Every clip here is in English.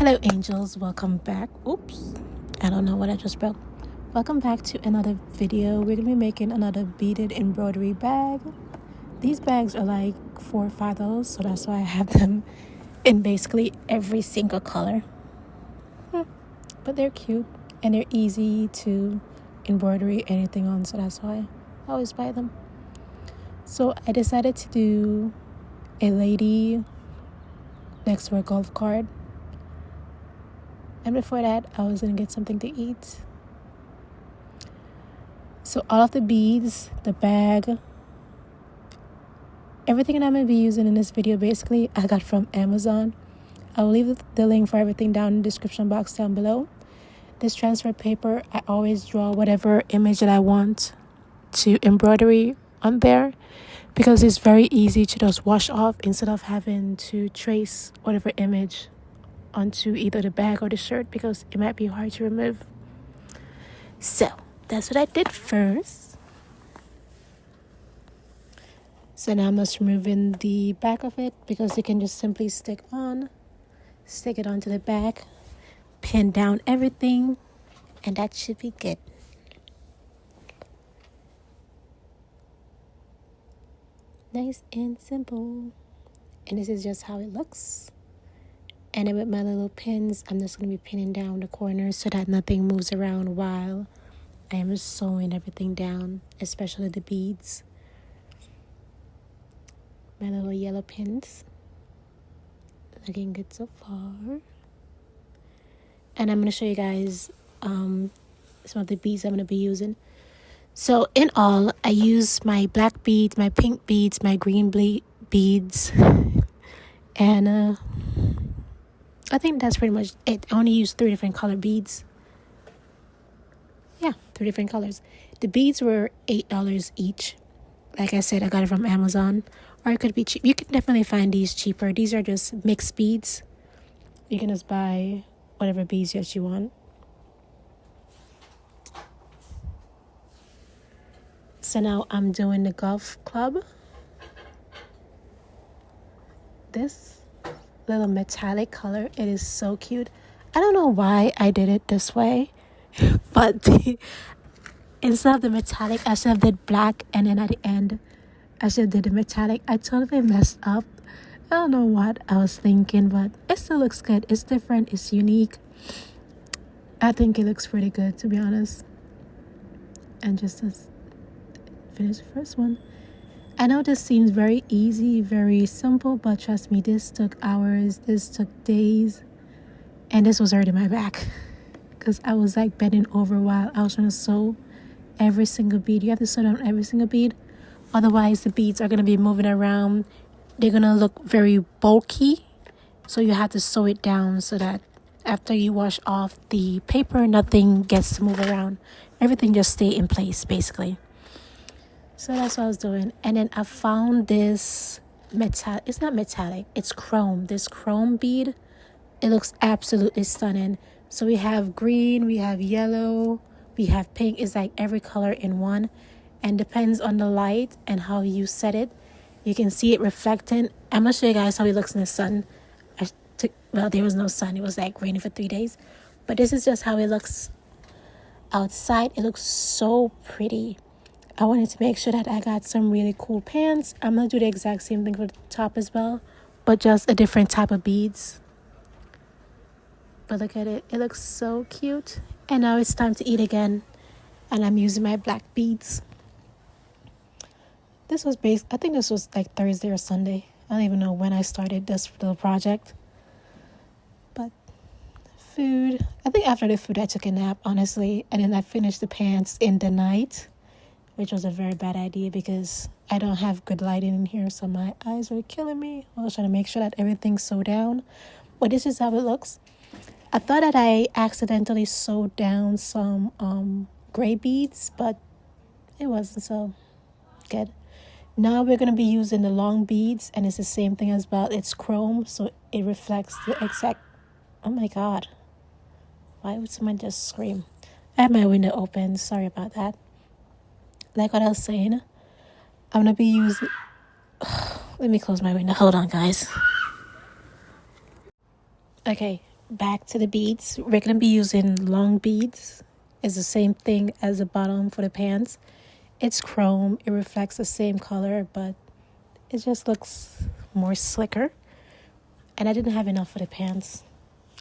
Hello angels, welcome back. Oops, I don't know what I just broke. Welcome back to another video. We're gonna be making another beaded embroidery bag. These bags are like $4 or $5, so that's why I have them in basically every single color. But they're cute and they're easy to embroidery anything on, so that's why I always buy them. So I decided to do a lady next to a golf cart. And before that, I was going to get something to eat. So all of the beads, the bag, everything that I'm going to be using in this video, basically, I got from Amazon. I will leave the link for everything down in the description box down below. This transfer paper, I always draw whatever image that I want to embroidery on there, because it's very easy to just wash off instead of having to trace whatever image onto either the bag or the shirt, because it might be hard to remove. So that's what I did first. So now I'm just removing the back of it, because you can just simply stick it onto the back, pin down everything, and that should be good. Nice and simple. And this is just how it looks. And then with my little pins, I'm just going to be pinning down the corners so that nothing moves around while I am sewing everything down, especially the beads. My little yellow pins. Looking good so far. And I'm going to show you guys some of the beads I'm going to be using. So in all, I use my black beads, my pink beads, my green beads, and I think that's pretty much it. I only use 3 different color beads. Yeah, 3 different colors. The beads were $8 each. Like I said, I got it from Amazon. Or it could be cheap. You can definitely find these cheaper. These are just mixed beads. You can just buy whatever beads that you want. So now I'm doing the golf club. This little metallic color, it is so cute. I don't know why I did it this way, but instead of the metallic, I should have did black, and then at the end I should have did the metallic. I totally messed up. I don't know what I was thinking, but it still looks good. It's different, it's unique. I think it looks pretty good, to be honest. And just to finish the first one. I know this seems very easy, very simple, but trust me, this took hours, this took days, and this was hurting my back, because I was like bending over while I was trying to sew every single bead. You have to sew down every single bead, otherwise the beads are going to be moving around. They're going to look very bulky, so you have to sew it down so that after you wash off the paper, nothing gets to move around. Everything just stay in place, basically. So that's what I was doing. And then I found this it's not metallic, it's chrome. This chrome bead, it looks absolutely stunning. So we have green, we have yellow, we have pink. It's like every color in one. And depends on the light and how you set it, you can see it reflecting. I'm going to show you guys how it looks in the sun. Well, there was no sun. It was like raining for 3 days. But this is just how it looks outside. It looks so pretty. I wanted to make sure that I got some really cool pants. I'm going to do the exact same thing for the top as well, but just a different type of beads. But look at it. It looks so cute. And now it's time to eat again. And I'm using my black beads. This was I think this was like Thursday or Sunday. I don't even know when I started this little project. But food. I think after the food, I took a nap, honestly. And then I finished the pants in the night, which was a very bad idea because I don't have good lighting in here, so my eyes were killing me. I was trying to make sure that everything's sewed down. But this is how it looks. I thought that I accidentally sewed down some gray beads, but it wasn't so good. Now we're going to be using the long beads, and it's the same thing as well. It's chrome, so it reflects the exact... Oh my God. Why would someone just scream? I have my window open. Sorry about that. Like what I was saying, I'm going to be using... Let me close my window. Hold on, guys. Okay, back to the beads. We're going to be using long beads. It's the same thing as the bottom for the pants. It's chrome. It reflects the same color, but it just looks more slicker. And I didn't have enough for the pants.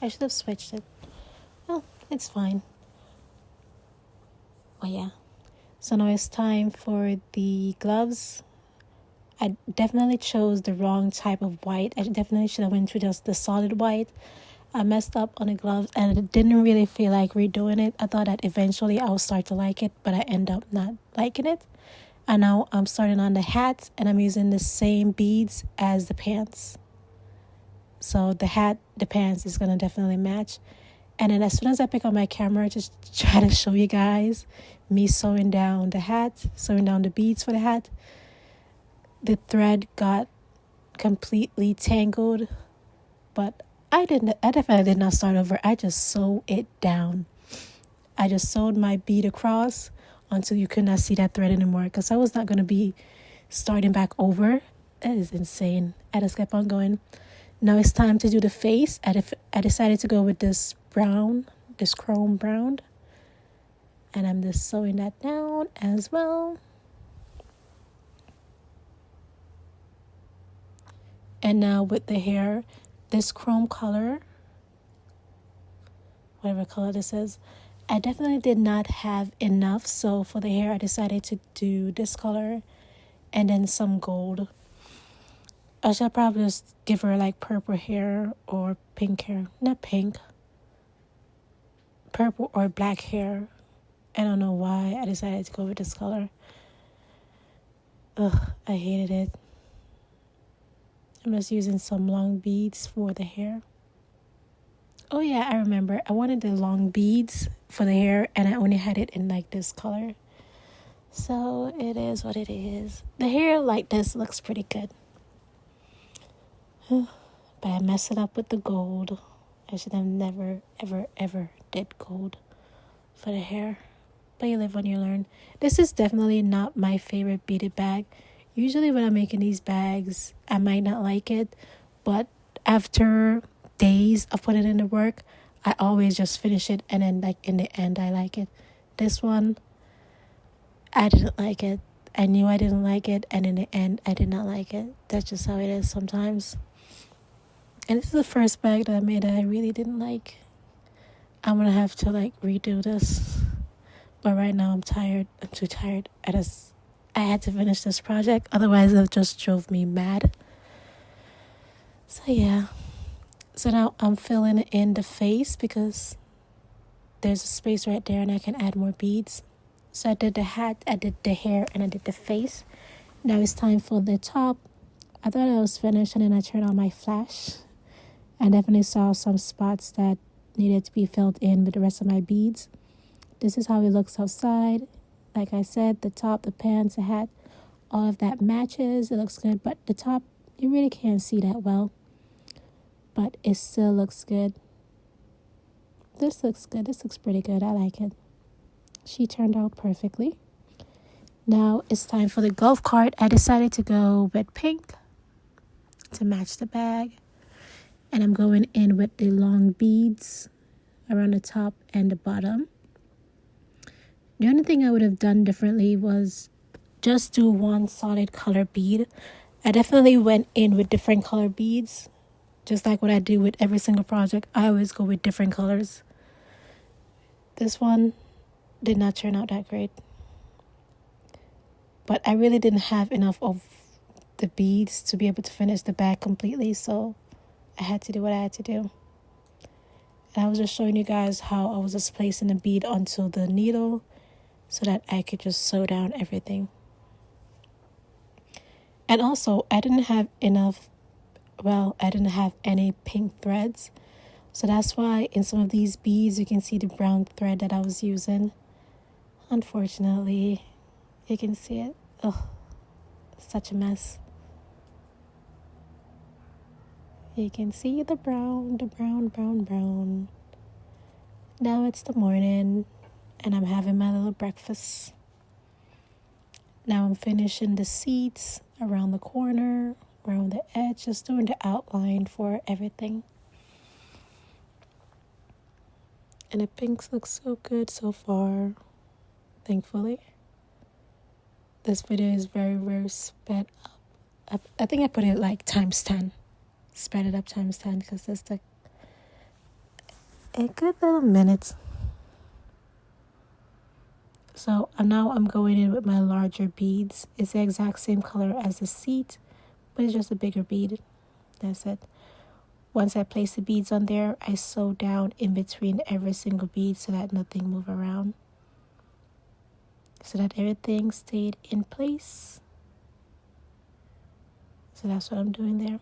I should have switched it. Well, it's fine. Oh yeah. So now it's time for the gloves. I definitely chose the wrong type of white. I definitely should have went through just the solid white. I messed up on the gloves and I didn't really feel like redoing it. I thought that eventually I would start to like it, but I end up not liking it. And now I'm starting on the hats and I'm using the same beads as the pants. So the hat, the pants is going to definitely match. And then as soon as I pick up my camera, just try to show you guys me sewing down the hat, sewing down the beads for the hat. The thread got completely tangled, but I definitely did not start over. I just sewed it down. I just sewed my bead across until you could not see that thread anymore because I was not going to be starting back over. That is insane. I just kept on going. Now it's time to do the face. I decided to go with this brown, this chrome brown. And I'm just sewing that down as well. And now with the hair, this chrome color, whatever color this is, I definitely did not have enough. So for the hair, I decided to do this color and then some gold. I should probably just give her like purple hair or pink hair. Not pink. Purple or black hair. I don't know why I decided to go with this color. Ugh, I hated it. I'm just using some long beads for the hair. Oh yeah, I remember. I wanted the long beads for the hair and I only had it in like this color. So it is what it is. The hair like this looks pretty good. But I messed it up with the gold. I should have never, ever, ever did gold for the hair. But you live when you learn. This is definitely not my favorite beaded bag. Usually when I'm making these bags, I might not like it. But after days of putting in the work, I always just finish it. And then like in the end, I like it. This one, I didn't like it. I knew I didn't like it. And in the end, I did not like it. That's just how it is sometimes. And this is the first bag that I made that I really didn't like. I'm going to have to like redo this. But right now I'm tired. I'm too tired. I had to finish this project. Otherwise it just drove me mad. So yeah. So now I'm filling in the face because there's a space right there and I can add more beads. So I did the hat, I did the hair, and I did the face. Now it's time for the top. I thought I was finished and then I turned on my flash. I definitely saw some spots that needed to be filled in with the rest of my beads. This is how it looks outside. Like I said, the top, the pants, the hat, all of that matches. It looks good, but the top, you really can't see that well. But it still looks good. This looks good. This looks pretty good. I like it. She turned out perfectly. Now it's time for the golf cart. I decided to go with pink to match the bag. And I'm going in with the long beads around the top and the bottom. The only thing I would have done differently was just do one solid color bead. I definitely went in with different color beads. Just like what I do with every single project, I always go with different colors. This one did not turn out that great. But I really didn't have enough of the beads to be able to finish the bag completely, so I had to do what I had to do. And I was just showing you guys how I was just placing the bead onto the needle so that I could just sew down everything. And also, I didn't have any pink threads. So that's why in some of these beads, you can see the brown thread that I was using. Unfortunately, you can see it. Oh, such a mess. You can see the brown. Now it's the morning and I'm having my little breakfast. Now I'm finishing the seats around the corner, around the edge, just doing the outline for everything. And the pinks look so good so far, thankfully. This video is very sped up. I think I put it like times 10. Sped it up times 10 because it's like a good little minute. So now I'm going in with my larger beads. It's the exact same color as the seat, but it's just a bigger bead. That's it. Once I place the beads on there, I sew down in between every single bead so that nothing move around. So that everything stayed in place. So that's what I'm doing there.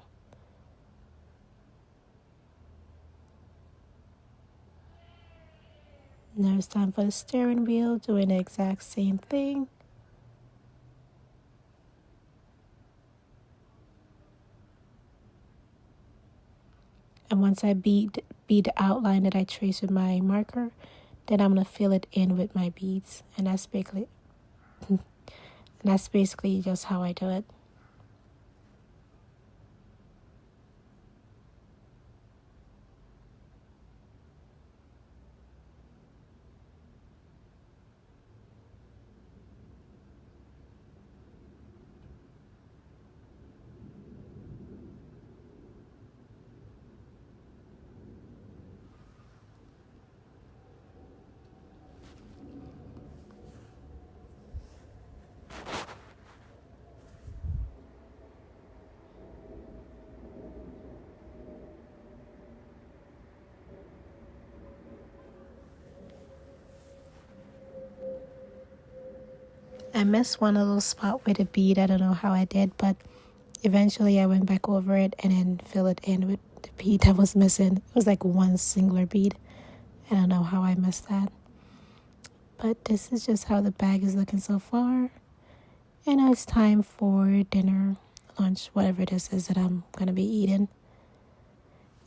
Now it's time for the steering wheel, doing the exact same thing. And once I bead the outline that I traced with my marker, then I'm going to fill it in with my beads. And that's basically just how I do it. I missed one little spot with a bead. I don't know how I did, but eventually I went back over it and then fill it in with the bead that was missing. It was like one singular bead. I don't know how I missed that. But this is just how the bag is looking so far. And now it's time for dinner, lunch, whatever this is that I'm going to be eating.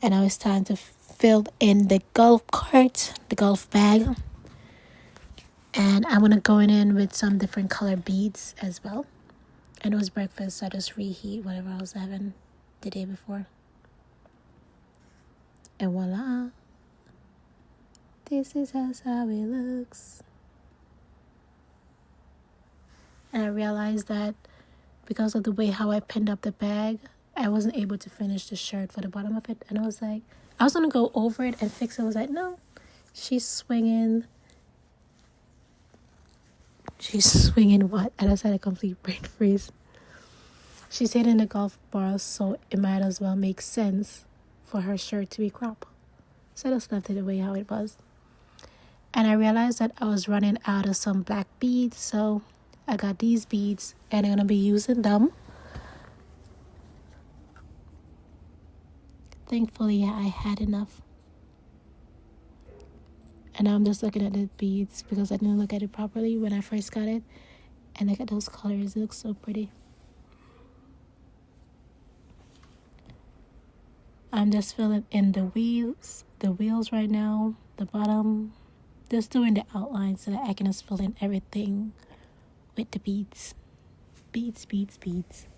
And now it's time to fill in the golf cart, the golf bag. And I'm going to go in with some different color beads as well. And it was breakfast, so I just reheat whatever I was having the day before. And voila. This is just how it looks. And I realized that because of the way how I pinned up the bag, I wasn't able to finish the shirt for the bottom of it. And I was like, I was going to go over it and fix it. I was like, no, she's swinging. She's swinging what? I just had a complete brain freeze. She's hitting the golf ball, so it might as well make sense for her shirt to be cropped. So I just left it the way how it was. And I realized that I was running out of some black beads, so I got these beads and I'm going to be using them. Thankfully, I had enough. And now I'm just looking at the beads because I didn't look at it properly when I first got it. And look at those colors. It looks so pretty. I'm just filling in the wheels right now, the bottom. Just doing the outline so that I can just fill in everything with the beads. Beads.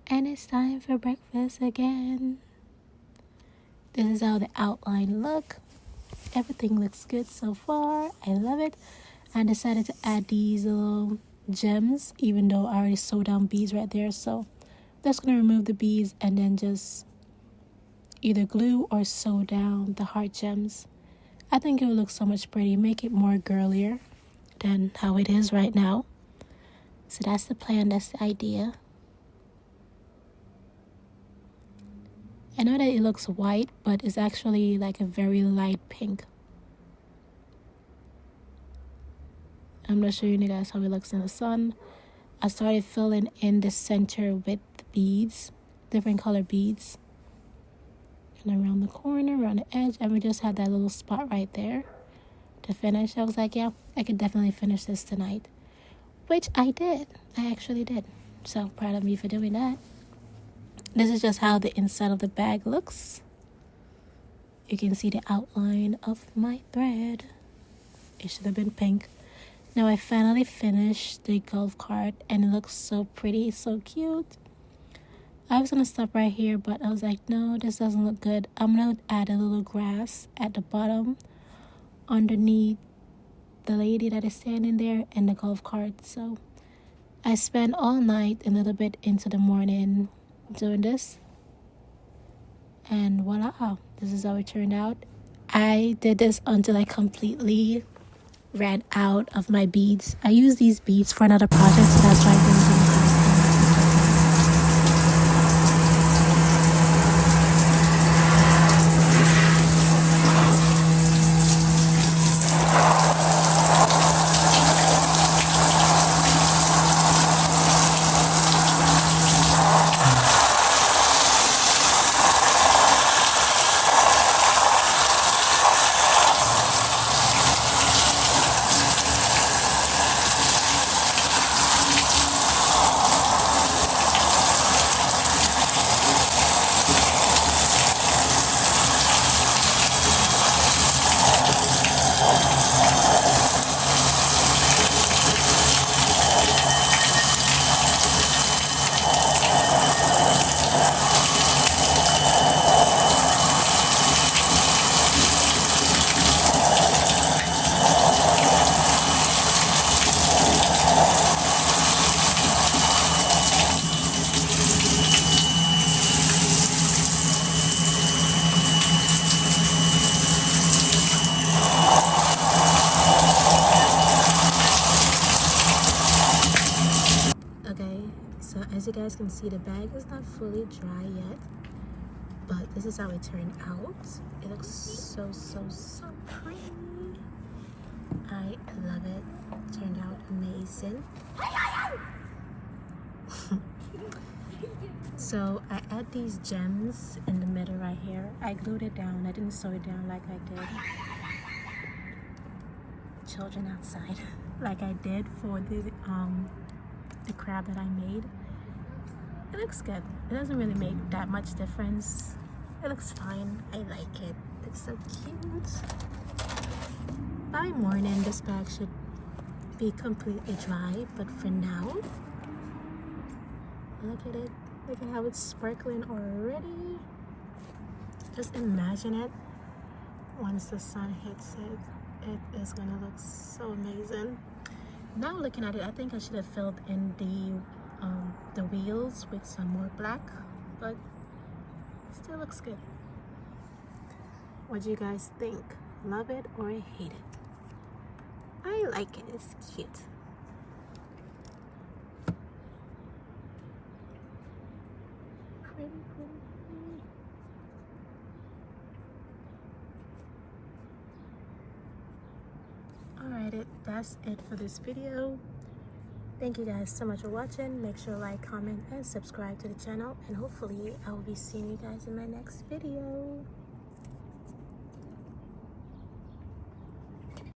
And it's time for breakfast again. This is how the outline look. Everything looks good so far. I love it. I decided to add these little gems, even though I already sewed down beads right there. So I'm just going to remove the beads and then just either glue or sew down the heart gems. I think it would look so much pretty. Make it more girlier than how it is right now. So that's the plan. That's the idea. I know that it looks white, but it's actually like a very light pink. I'm going to show you guys how it looks in the sun. I started filling in the center with the beads, different color beads. And around the corner, around the edge, and we just had that little spot right there to finish. I was like, yeah, I could definitely finish this tonight. Which I did. I actually did. So proud of me for doing that. This is just how the inside of the bag looks. You can see the outline of my thread. It should have been pink. Now I finally finished the golf cart and it looks so pretty, so cute. I was gonna stop right here, but I was like, no, this doesn't look good. I'm gonna add a little grass at the bottom underneath the lady that is standing there in the golf cart. So I spent all night, a little bit into the morning, doing this. And voila, this is how it turned out. I did this until I completely ran out of my beads. I use these beads for another project, so that's why I didn't do it. Okay, so as you guys can see, the bag is not fully dry yet, but this is how it turned out. It looks so pretty. I love it. Turned out amazing. So I add these gems in the middle right here. I glued it down. I didn't sew it down like I did. Children outside, like I did for the crab that I made. It looks good. It doesn't really make that much difference. It looks fine. I like it. It's so cute. By morning, this bag should be completely dry, but for now, look at it. Look at how it's sparkling already. Just imagine it once the sun hits it. It is gonna look so amazing. Now looking at it, I think I should have filled in the wheels with some more black, but it still looks good. What do you guys think? Love it or hate it? I like it. It's cute. Pretty. Alright, that's it for this video. Thank you guys so much for watching. Make sure to like, comment, and subscribe to the channel. And hopefully I will be seeing you guys in my next video.